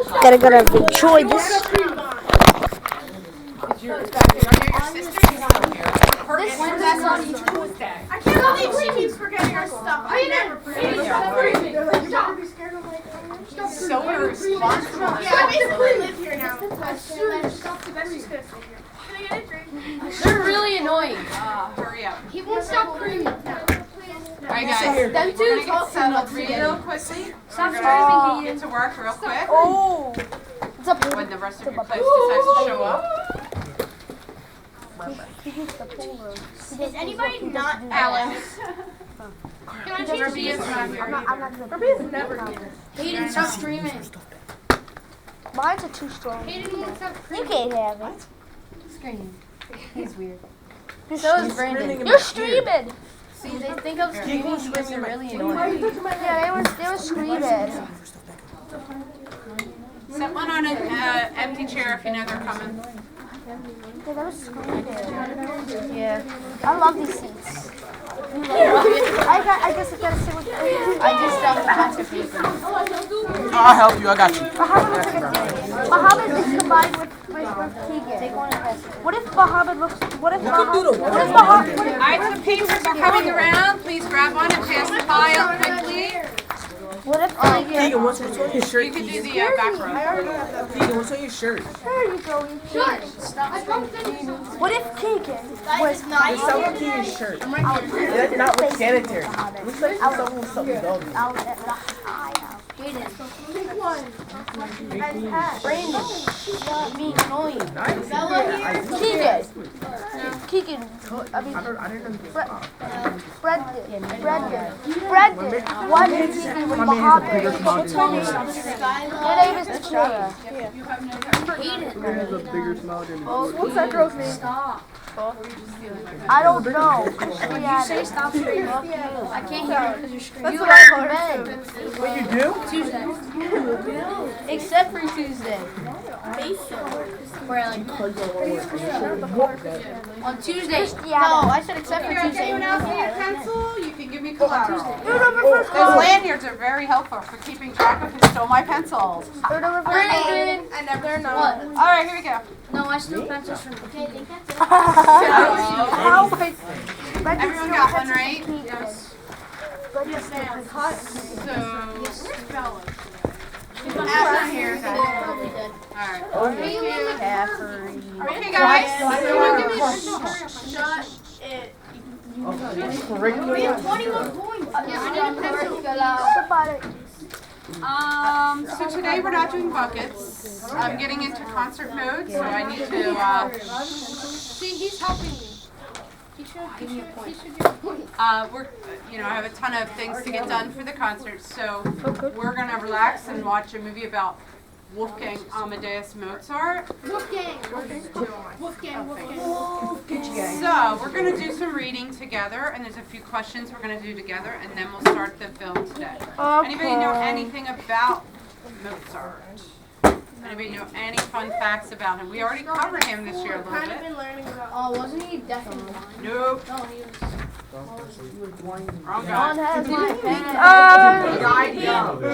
Gotta enjoy this. Your sister is still here. Her internet's on Tuesday. I can't believe she keeps forgetting her stuff. I never forget her stuff. So irresponsible. Yeah, I basically live here now. As soon as she's gonna stay here. Can I get a drink? They're really annoying. Hurry up. He won't stop screaming. Alright guys, we're gonna get settled real quickly. Stop We're screaming, gonna Ian. get to work real quick Oh. What's up? when the rest of your place decides to show up. Is anybody not Alex. Can I change Ruby is not here. I'm not gonna. Ruby's never here. Hayden, stop screaming. Mine's are too strong. Hayden won't stop You screaming. can't have it. Screaming. He's weird. So is Brandon. You're streaming. See, they think I'm screaming because they're really annoying. Yeah, they were screaming. Set one on an empty chair if you know they're coming. Yeah, they were screaming. Yeah. I love these seats. I guess I gotta sit with I just dumped a bunch of paper. I'll help you. I got you. Muhammad is combined with Keegan. Take one and pass it. What if Muhammad looks? What if Muhammad? Alright, the papers are coming around. Please grab one and pass the file quickly. What if Keegan, what's on your shirt? You can do the back row. Keegan, what's on your shirt? There you go. What if Keegan was It's someone Keegan's shirt. That's not what's sanitary. It looks like someone with something doggy. out at the Brandon. Being annoying. Keegan. I mean, I didn't know you could stop. Brendan. Why did Keegan with My man has a bigger Muhammad? smile than you. Your name is Takira. My man has a bigger smile than you. What's that girl's name? Stop. I don't know. Say stop screaming. I can't hear you because you're screaming. You like men. What you do? Tuesday. Except for Tuesday. Where like on Tuesday. Yeah. No, I said except for Here, Tuesday. anyone else need a pencil? You can give me collateral. Those Those lanyards are very helpful for keeping track of who stole my pencils. Brandon. I never know. What? Alright, here we go. No, I stole pencils from Everyone got one, right? So, Ashley here. Alright. Okay, guys. Shut it. Curriculum. 21 points. So today we're not doing buckets. I'm getting into concert mode, so I need to, See, he's helping me. He should give me a point. we're, I have a ton of things to get done for the concert, so we're gonna relax and watch a movie about Wolfgang Amadeus Mozart. Wolfgang. So we're gonna do some reading together, and there's a few questions we're gonna do together, and then we'll start the film today. Anybody know anything about Mozart? Anybody know any fun facts about him? We already covered him this year a little Kind of bit. been learning about. Oh, wasn't he definitely blind? Nope. No, he was. Wrong guy.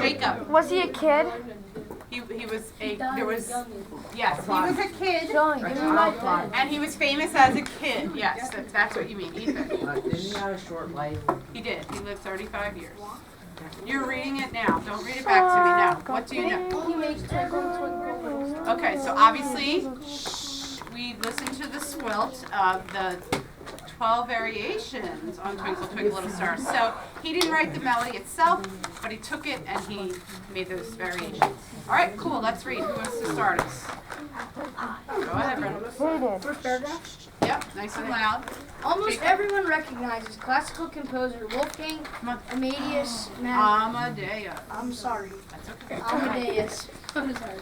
Jacob. Was he a kid? He was there was, yes, he was a kid, and he was famous as a kid. Yes, that's what you mean, Ethan. Didn't he have a short life? He did. He lived 35 years. You're reading it now. Don't read it back to me now. What do you know? He makes twinkle, twinkle. Okay, so obviously, we listened to the squilt of the 12 variations on Twinkle Twinkle Little Star. So he didn't write the melody itself, but he took it and he made those variations. All right, cool. Let's read. Who wants to start us? Go ahead, Brendan. First paragraph. Yep, nice and loud. Almost everyone recognizes classical composer Wolfgang Amadeus Amadeus. I'm sorry. That's okay. Amadeus. I'm sorry.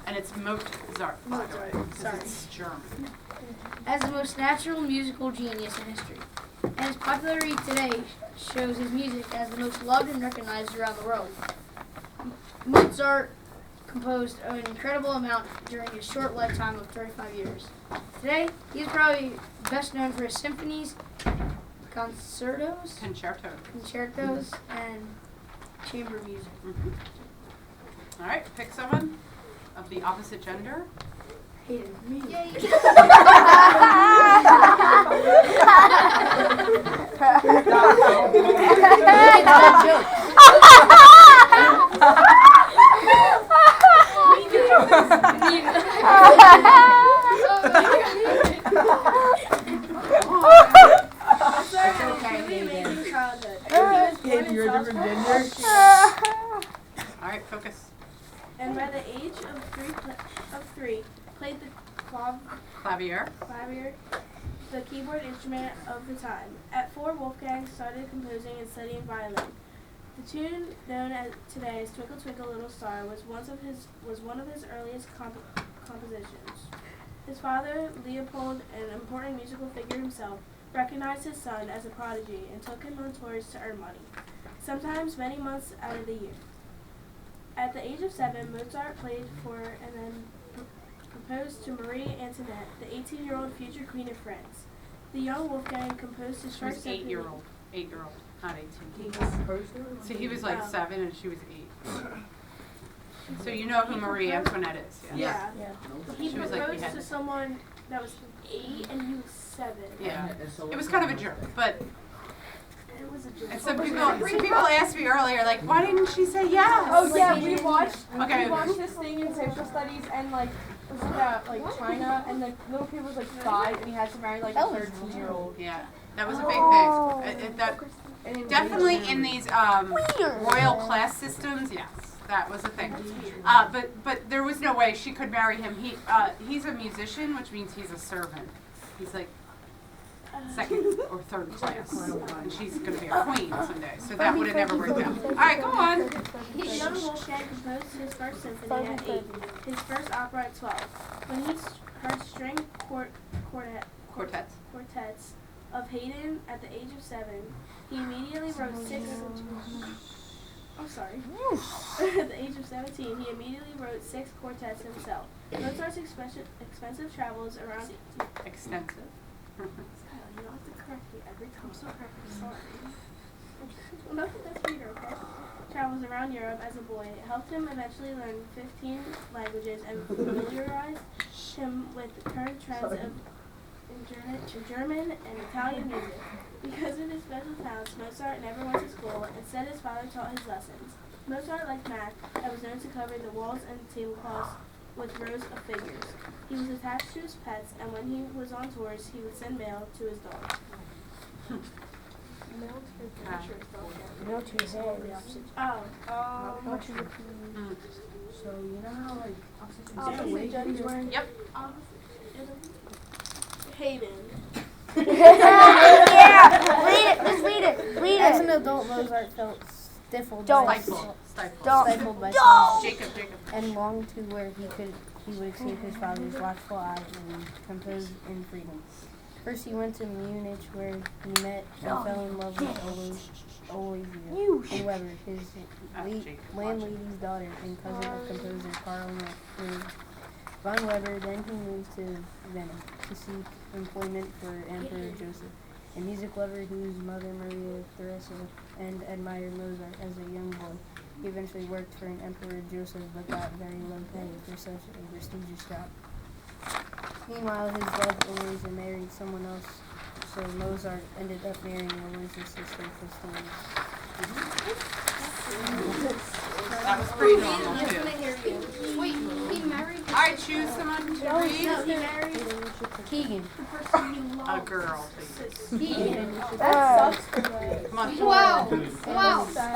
And it's Mozart. Mozart. Sorry. It's German. As the most natural musical genius in history. And his popularity today shows his music as the most loved and recognized around the world. Mozart composed an incredible amount during his short lifetime of 35 years. Today, he is probably best known for his symphonies, concertos, Concerto. and chamber music. All right, pick someone of the opposite gender. Katie, you're a different gender. All right, focus. And by the age of three, played the Clavier. clavier, the keyboard instrument of the time. At 4, Wolfgang started composing and studying violin. The tune known today as "Twinkle Twinkle Little Star" was one of his earliest compositions. His father, Leopold, an important musical figure himself, recognized his son as a prodigy and took him on tours to earn money, sometimes many months out of the year. At the age of 7, Mozart played for and then proposed to Marie Antoinette, the 18-year-old future queen of France. The young Wolfgang composed his She was first symphony. 8-year-old. 8-year-old, not 18. So he was like 7 and she was 8. So you know who Marie Antoinette is? Yeah. He She was, like, proposed to beheaded. someone that was 8 and he was 7. Yeah. It was kind of a jerk, but It was a joke. and some people asked me earlier, like, why didn't she say yes? Oh yeah, we watched Okay. this thing in social studies and like it was about like China and the little kid was like 5 and he had to marry like a 13-year-old. Yeah, that was a big thing. That definitely in these royal class systems, yes, that was a thing. But there was no way she could marry him. He's a musician, which means he's a servant. He's like 2nd or 3rd class, and she's going to be a queen someday. So that would have never worked out. All right, go on. The young Wolfgang composed his first symphony at 8, his first opera at 12. When he heard string quartets of Haydn at the age of 7, he immediately wrote 6. I'm sorry. At the age of 17, he immediately wrote 6 quartets himself. Mozart's expensive travels around. Extensive. You don't have to correct me every time. I'm so correctly sorry. Nothing that's Peter, okay? Travels around Europe as a boy. It helped him eventually learn 15 languages and familiarized him with the current trends in German and Italian music. Because of his special talents, Mozart never went to school. Instead, his father taught his lessons. Mozart liked math and was known to cover the walls and tablecloths with rows of figures. He was attached to his pets, and when he was on tours, he would send mail to his dog. No, to his head. So you know how like Opposite genders wearing. Yep. Hayden. Yeah, read it. As an adult, Mozart felt stifled by Stifled by Jacob. and longed to where he would escape his father's watchful eye and compose in freedom. First he went to Munich where he met and fell in love with Aloysia Weber, his landlady's daughter and cousin of composer Karl von Weber. Then he moved to Vienna to seek employment for Emperor Joseph, a music lover whose mother Maria Theresa and admired Mozart as a young boy. He eventually worked for an Emperor Joseph but got very low pay for such a prestigious job. Meanwhile, his wife Aloysia married someone else, so Mozart ended up marrying Aloysia's sister Christina. That was pretty normal too. Wait, he married All right, choose someone to read. He married Keegan. the person he loved. A girl, please. Keegan. That sucks for me. Come on. Wow. Okay.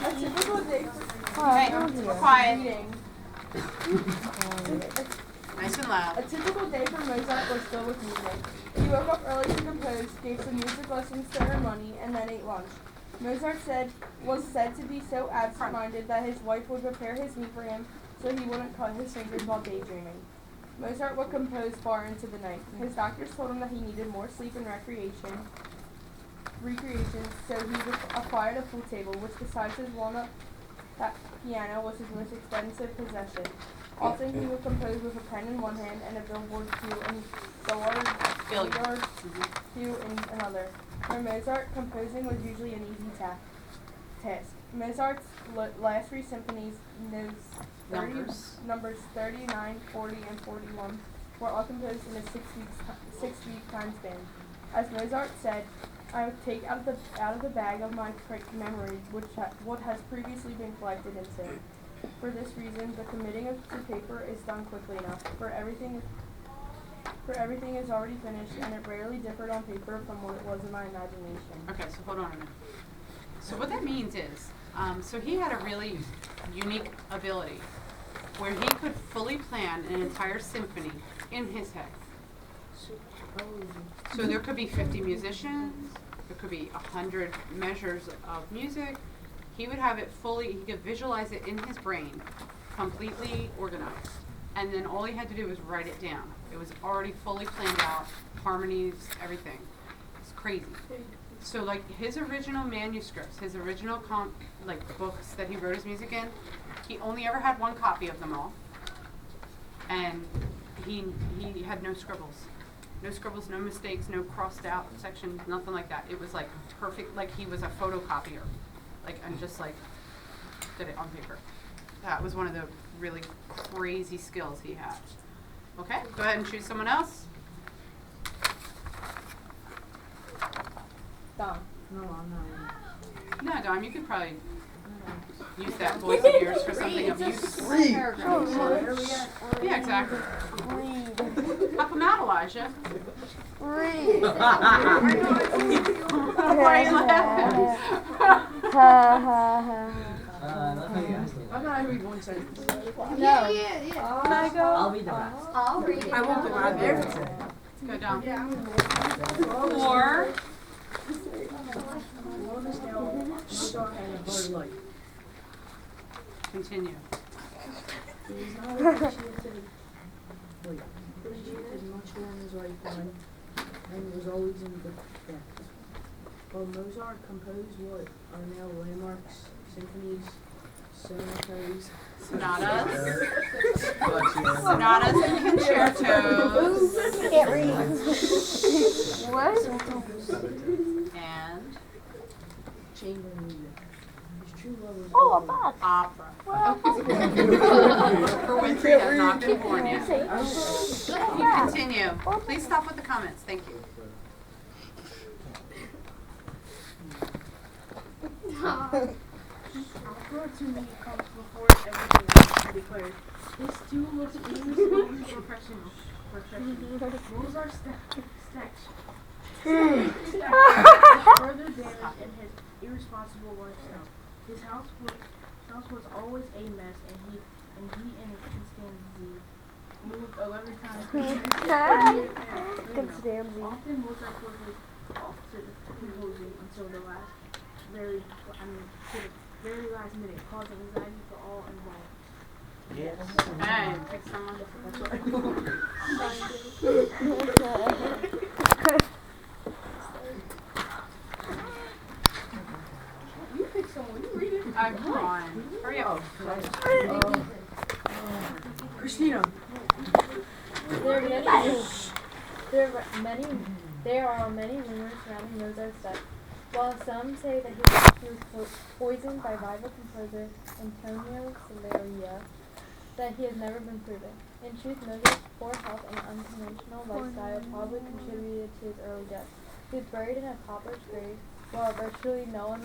A typical day Hey, quiet. reading. Nice and loud. A typical day for Mozart was filled with music. He woke up early to compose, gave some music lessons to earn money, and then ate lunch. Mozart was said to be so absent-minded that his wife would prepare his meat for him so he wouldn't cut his fingers while daydreaming. Mozart would compose far into the night. His doctors told him that he needed more sleep and recreation, so he acquired a pool table, which besides his walnut piano was his most expensive possession. Often he would compose with a pen in one hand and a billiard cue in another. For Mozart, composing was usually an easy task. Mozart's last three symphonies, numbers 39, 40, and 41, were all composed in a 6-week time span. As Mozart said, I would take out of the bag of my memory what has previously been collected and saved. For this reason, the committing to paper is done quickly enough, for everything is already finished, and it rarely differed on paper from what it was in my imagination. Okay, so hold on a minute. So what that means is, so he had a really unique ability where he could fully plan an entire symphony in his head. So there could be 50 musicians, there could be 100 measures of music. He would have it fully, he could visualize it in his brain, completely organized. And then all he had to do was write it down. It was already fully planned out, harmonies, everything. It's crazy. So like his original manuscripts, his original books that he wrote his music in, he only ever had one copy of them all. And he had no scribbles. No scribbles, no mistakes, no crossed out sections, nothing like that. It was like perfect, like he was a photocopier. And just did it on paper. That was one of the really crazy skills he had. Okay, go ahead and choose someone else. Dom. No, I'm not. No, Dom, you could probably use that voice of yours for something of use. Yeah, exactly. Help him out, Elijah. Why are you laughing? I'm not read one sentence. Yeah. Can I go? I'll be the best. I'll read it. I won't go out there. Go down. 4. Continue. As much on his right hand, and was always in good depth. While Mozart composed what are now landmarks, symphonies, sonatas, Sonatas and concertos. Can't read. What? And chamber music. His true love was Oh, a opera. box. opera. Well, For which we have not been born yet. Continue. Please stop with the comments. Thank you. Opera to me comes before everything else declared. This too looks easily professional. Mozart stacks further damage in his irresponsible lifestyle. His house was always a mess, and he Constanzi moved 11 times. Constanzi. Often Mozart put his off to composing until the very last minute, causing anxiety for all involved. Yes. Hey, pick someone. You pick someone. You read it. Come on. Hurry up. Christina. There are many rumors surrounding Mozart's death. While some say that he was poisoned by rival composer Antonio Salieri, that he has never been proven. In truth, Mozart's poor health and unconventional lifestyle probably contributed to his early death. He was buried in a pauper's grave, while virtually no one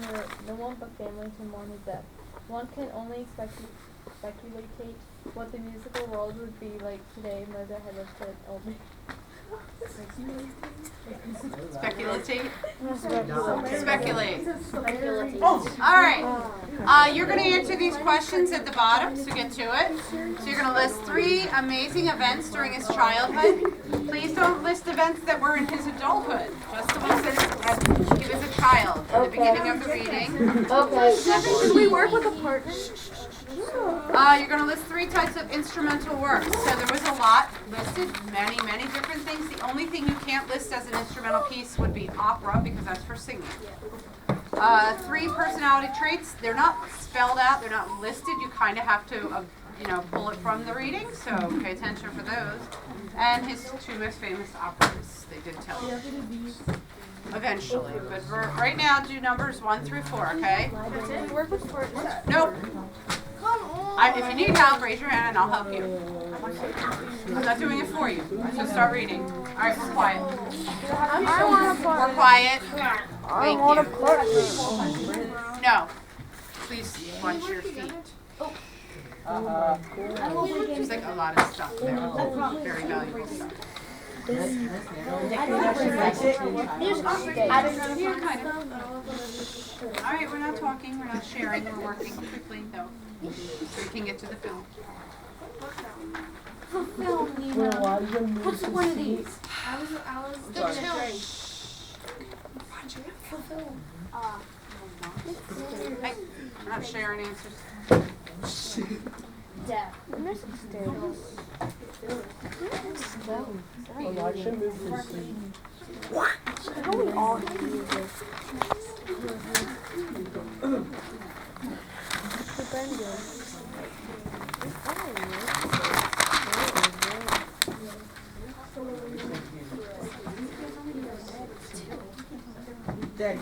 but family to mourn his death. One can only speculate what the musical world would be like today if Mozart had lived to old age. Speculate. All right. You're going to answer these questions at the bottom, so get to it. So you're going to list 3 amazing events during his childhood. Please don't list events that were in his adulthood. Just the ones that he was a child at the beginning of the reading. Okay. Should we work with a partner? You're going to list 3 types of instrumental works. So there was a lot listed, many different things. The only thing you can't list as an instrumental piece would be opera, because that's for singing. 3 personality traits. They're not spelled out. They're not listed. You kind of have to pull it from the reading, so pay attention for those. And his two most famous operas, they did tell you. Eventually, but right now do numbers 1 through 4, okay? We work with sports. Nope. If you need help, raise your hand and I'll help you. I'm not doing it for you. So start reading. All right, we're quiet. We're quiet. Thank you. No. Please watch your feet. There's like a lot of stuff there. Very valuable stuff. All right, we're not talking, we're not sharing, we're working quickly though, so we can get to the film. What's one of these? I was Hey, we're not sharing answers. Elisha moved his seat. Daddy.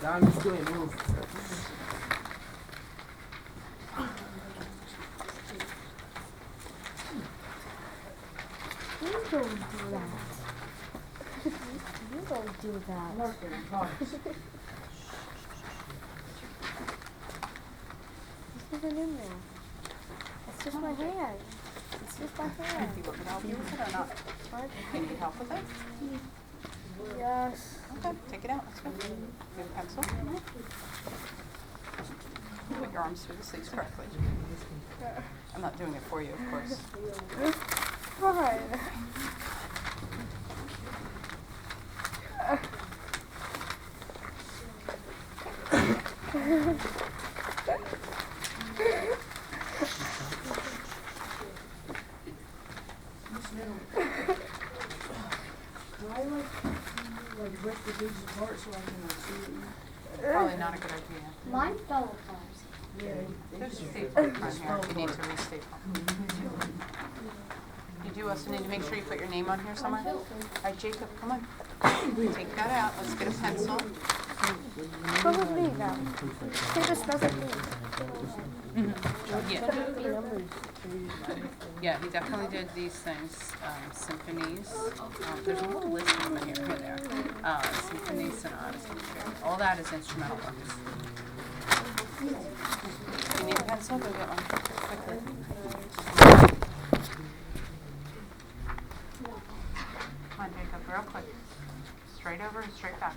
John, just do it, move. Do that. This isn't in there. It's just my hand. It's just my hand. People can help you with it or not? You need help with it? Yes. Okay, take it out, let's go. You have a pencil? Put your arms through the sleeves correctly. I'm not doing it for you, of course. Fine. Can I like rip the pages apart so I can see it? Probably not a good idea. Mine fell apart. Yeah. There's a staple on here if you need to re-staple. You do also need to make sure you put your name on here somewhere. All right, Jacob, come on. Take that out. Let's get a pencil. Smells like me now. Paper smells like me. Yeah, he definitely did these things. Symphonies. There's a whole list of them in here. Here they are. Symphonies, sonatas, all that is instrumental works. You need a pencil? Go get one. Quickly. Come on, Jacob, real quick. Straight over and straight back.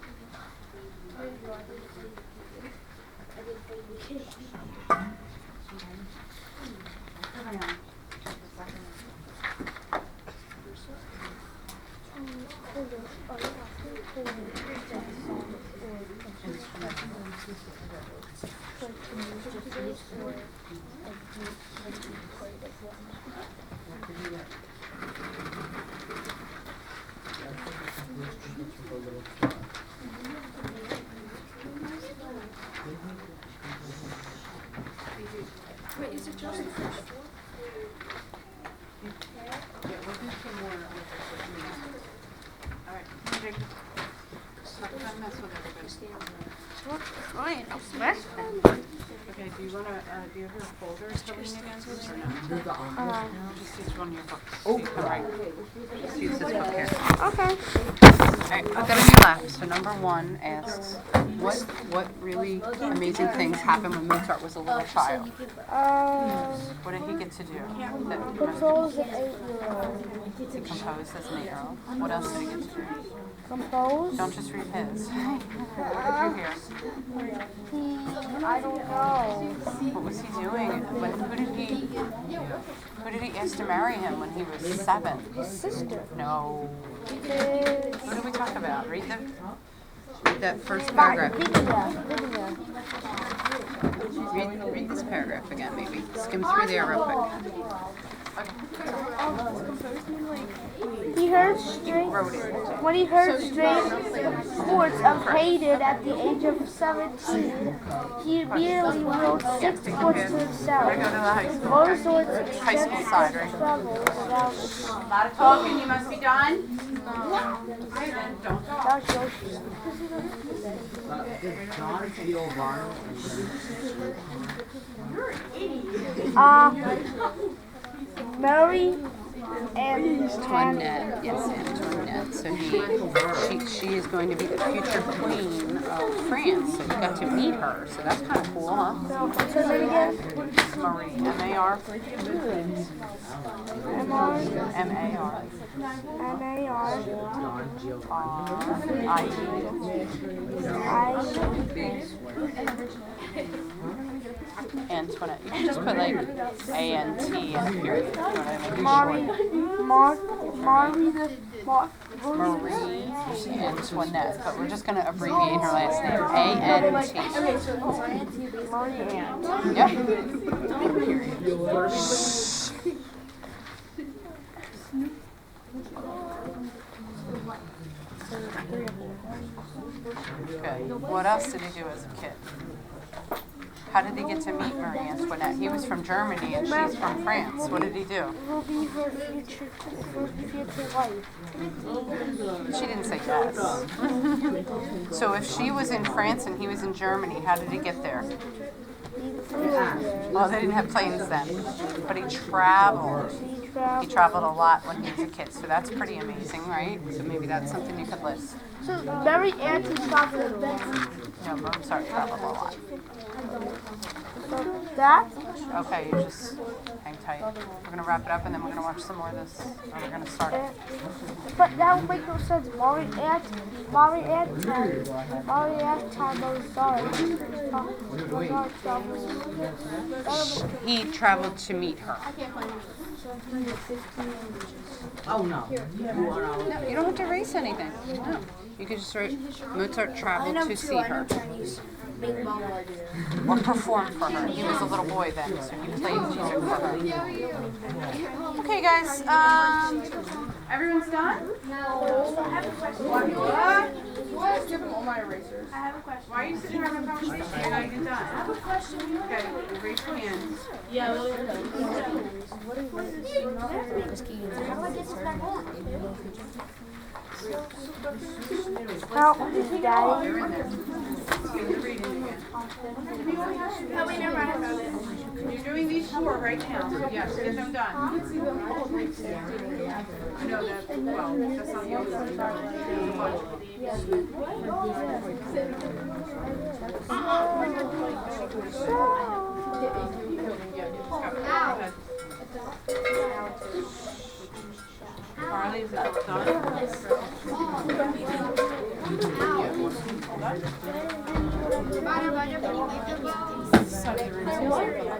Wait, is it just the first floor? Alright, Jacob. Stop trying to mess with everybody. Fine, I'll smash them. Okay, do you want to, do you have your folders going against this or no? Just use one of your books. So you can write. Just use this book here. Okay. Alright, I've got a new lap. So number 1 asks, what really amazing things happened when Mozart was a little child? What did he get to do? Compose an 8-year-old. He composed as an 8-year-old. What else did he get to do? Compose? Don't just read his. What did you hear? I don't know. What was he doing? Who did he ask to marry him when he was 7? His sister. No. His What did we talk about? Read them. Read that first paragraph. Read this paragraph again, maybe. Skim through there real quick. He heard when he heard strange reports of Hayden at the age of 17, he immediately willed 6 books to himself. Most sorts of extensive travels around the A lot of talking, you must be done. Okay, then don't talk. Mary and Antoinette, yes, Antoinette. So she is going to be the future queen of France. So we got to meet her. So that's kind of cool, huh? Say that again. Marie, M-A-R. M-R. M-A-R. M-A-R. Antoinette. You can just put like A-N-T and period. You know what I mean? Marie Antoinette. But we're just going to abbreviate her last name. A-N-T. Yep. Period. Good. What else did he do as a kid? How did he get to meet Marie Antoinette? He was from Germany and she's from France. What did he do? Will be her future wife. She didn't say yes. So if she was in France and he was in Germany, how did he get there? Well, they didn't have planes then, but he traveled. He traveled a lot when he was a kid, so that's pretty amazing, right? So maybe that's something you could list. So Mary Antoinette traveled. No, Mozart traveled a lot. So that? Okay, you just hang tight. We're going to wrap it up and then we're going to watch some more of this. Or we're going to start it. But that would make no sense. Mary Antoinette Mozart. He traveled to meet her. Oh no. No, you don't have to erase anything. No. You could just write Mozart traveled to see her. Or performed for her. He was a little boy then, so he played music for her. Okay, guys. Everyone's done? No. I have a question. What? Just give them all my erasers. I have a question. Why are you sitting here having a conversation? You're not even done. I have a question. Okay, raise your hand. Yeah, How do I get this back on? Help me, Daddy. You're in there. You're reading again. Oh, wait, never mind. I found it. You're doing these 4 right now, so yes, get them done. I know that, well, that's not the only one. Carly, is that done?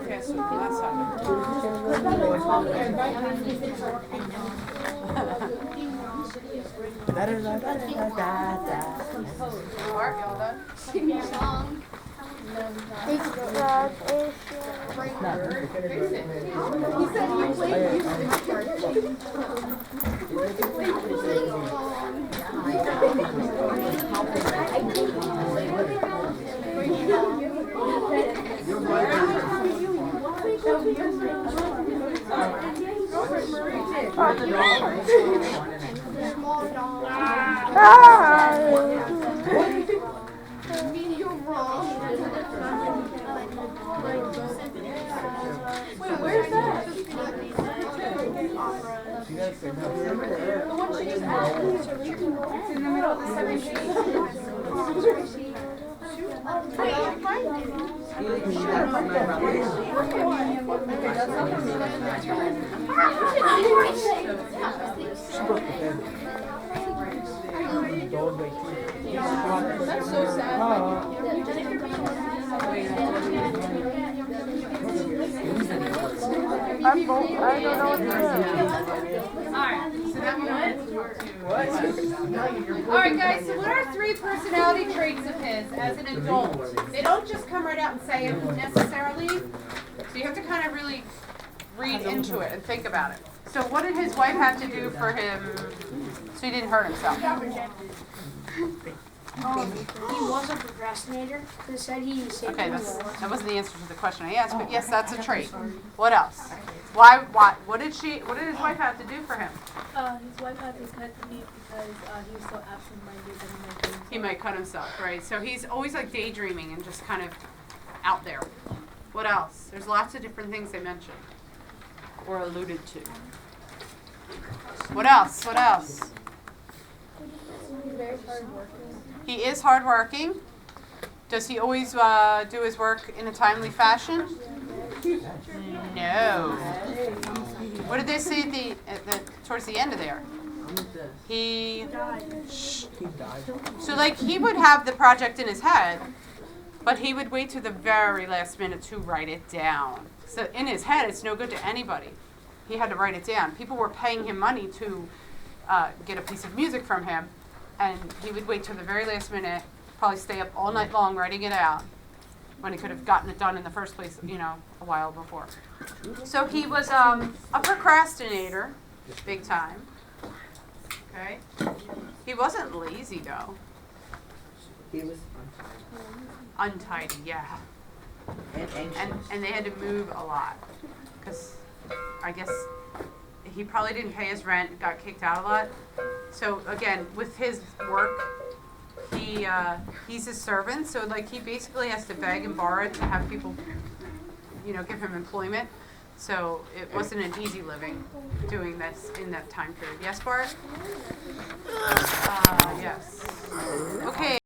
Okay, so last side. Mark, y'all done? Wait, where's that? The one she just added. It's in the middle of the 7 sheet. That's so sad. I don't know what to do. Alright, so that one went. All right, guys, so what are 3 personality traits of his as an adult? They don't just come right out and say it necessarily, so you have to kind of really read into it and think about it. So what did his wife have to do for him so he didn't hurt himself? He was a procrastinator. It said he saved Okay, him that wasn't the answer to the question I asked, but yes, that's a trait. What else? Why, what did his wife have to do for him? His wife had to cut the meat because he was so absent-minded that he might do He might cut himself, right? So he's always like daydreaming and just kind of out there. What else? There's lots of different things they mentioned or alluded to. What else? What else? He's very hardworking. He is hardworking. Does he always do his work in a timely fashion? No. What did they say towards the end of there? He So like he would have the project in his head, but he would wait to the very last minute to write it down. So in his head, it's no good to anybody. He had to write it down. People were paying him money to get a piece of music from him, and he would wait till the very last minute, probably stay up all night long writing it out, when he could have gotten it done in the first place, a while before. So he was a procrastinator, big time. Okay. He wasn't lazy though. He was Untidy, yeah. And they had to move a lot, because I guess he probably didn't pay his rent, got kicked out a lot. So again, with his work, he's a servant, so like he basically has to beg and borrow to have people, give him employment. So it wasn't an easy living doing this in that time period. Yes, Bart? Yes. Okay.